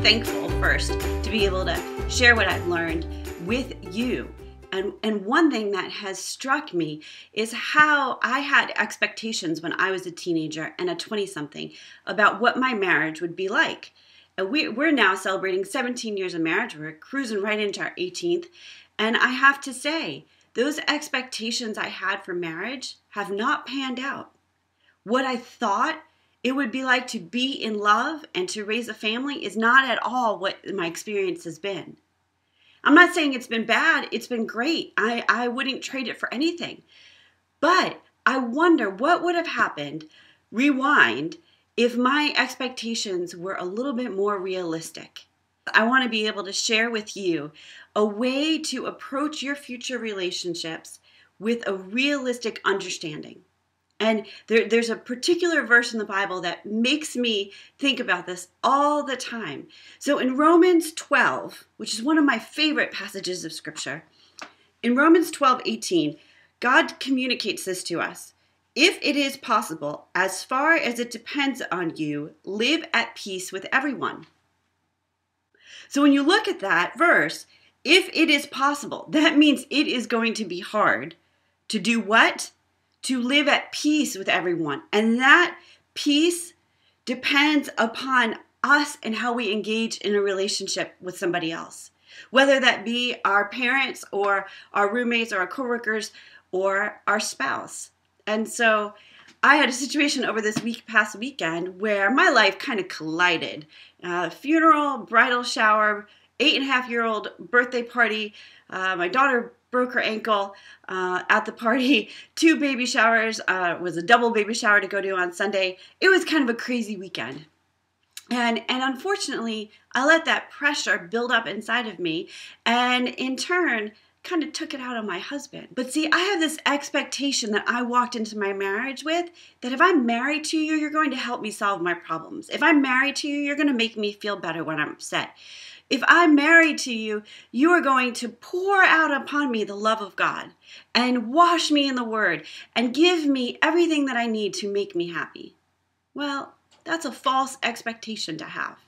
thankful first to be able to share what I've learned with you. And one thing that has struck me is how I had expectations when I was a teenager and a 20-something about what my marriage would be like. And we're now celebrating 17 years of marriage. We're cruising right into our 18th. And I have to say, those expectations I had for marriage have not panned out. What I thought it would be like to be in love and to raise a family is not at all what my experience has been. I'm not saying it's been bad. It's been great. I wouldn't trade it for anything. But I wonder what would have happened, rewind, if my expectations were a little bit more realistic. I want to be able to share with you a way to approach your future relationships with a realistic understanding. And there's a particular verse in the Bible that makes me think about this all the time. So in Romans 12, which is one of my favorite passages of Scripture, in Romans 12:18, God communicates this to us. If it is possible, as far as it depends on you, live at peace with everyone. So when you look at that verse, if it is possible, that means it is going to be hard to do what? To live at peace with everyone. And that peace depends upon us and how we engage in a relationship with somebody else. Whether that be our parents or our roommates or our coworkers or our spouse. And so I had a situation over this past weekend where my life kind of collided. Funeral, bridal shower, 8.5-year-old birthday party. My daughter broke her ankle at the party. 2 baby showers. Was a double baby shower to go to on Sunday. It was kind of a crazy weekend. And unfortunately, I let that pressure build up inside of me, and in turn, kind of took it out on my husband. But see, I have this expectation that I walked into my marriage with, that if I'm married to you, you're going to help me solve my problems. If I'm married to you, you're going to make me feel better when I'm upset. If I'm married to you, you are going to pour out upon me the love of God and wash me in the Word and give me everything that I need to make me happy. Well, that's a false expectation to have.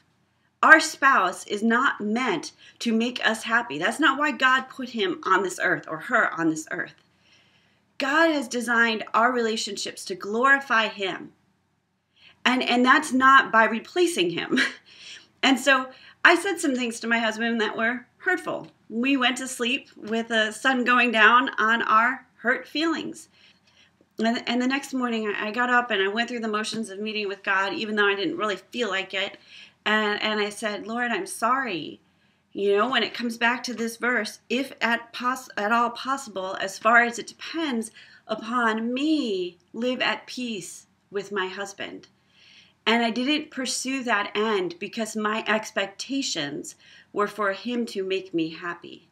Our spouse is not meant to make us happy. That's not why God put him on this earth or her on this earth. God has designed our relationships to glorify Him. And that's not by replacing Him. And so I said some things to my husband that were hurtful. We went to sleep with the sun going down on our hurt feelings. And the next morning I got up and I went through the motions of meeting with God, even though I didn't really feel like it. And I said, Lord, I'm sorry. You know, when it comes back to this verse, if at all possible, as far as it depends upon me, live at peace with my husband. And I didn't pursue that end because my expectations were for him to make me happy.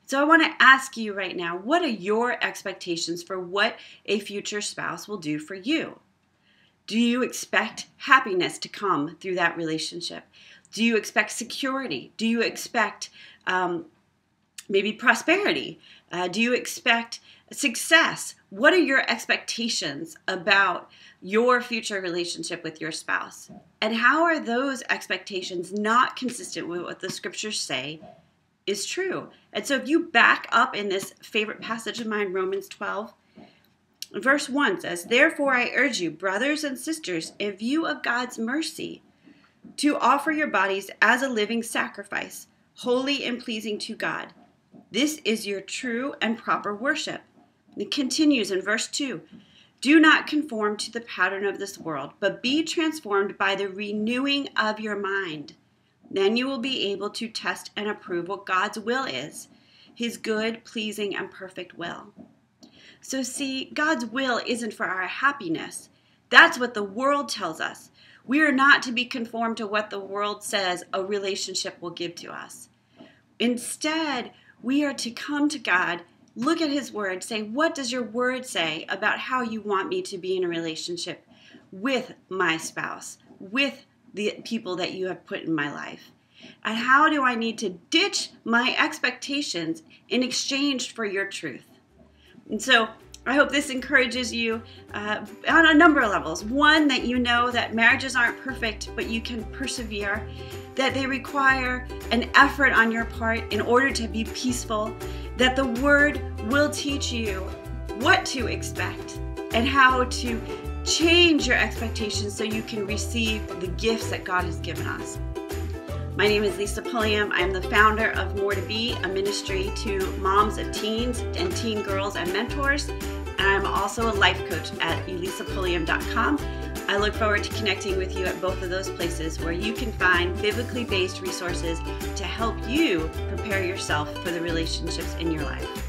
So I want to ask you right now, what are your expectations for what a future spouse will do for you? Do you expect happiness to come through that relationship? Do you expect security? Do you expect maybe prosperity? Do you expect success? What are your expectations about your future relationship with your spouse? And how are those expectations not consistent with what the Scriptures say is true? And so if you back up in this favorite passage of mine, Romans 12, Verse 1 says, "Therefore I urge you, brothers and sisters, in view of God's mercy, to offer your bodies as a living sacrifice, holy and pleasing to God. This is your true and proper worship." It continues in verse 2, "Do not conform to the pattern of this world, but be transformed by the renewing of your mind. Then you will be able to test and approve what God's will is, His good, pleasing, and perfect will." So see, God's will isn't for our happiness. That's what the world tells us. We are not to be conformed to what the world says a relationship will give to us. Instead, we are to come to God, look at His Word, say, what does your Word say about how you want me to be in a relationship with my spouse, with the people that you have put in my life? And how do I need to ditch my expectations in exchange for your truth? And so I hope this encourages you on a number of levels. One, that you know that marriages aren't perfect, but you can persevere, that they require an effort on your part in order to be peaceful, that the Word will teach you what to expect and how to change your expectations so you can receive the gifts that God has given us. My name is Elisa Pulliam. I'm the founder of More to Be, a ministry to moms of teens and teen girls and mentors. And I'm also a life coach at elisapulliam.com. I look forward to connecting with you at both of those places where you can find biblically based resources to help you prepare yourself for the relationships in your life.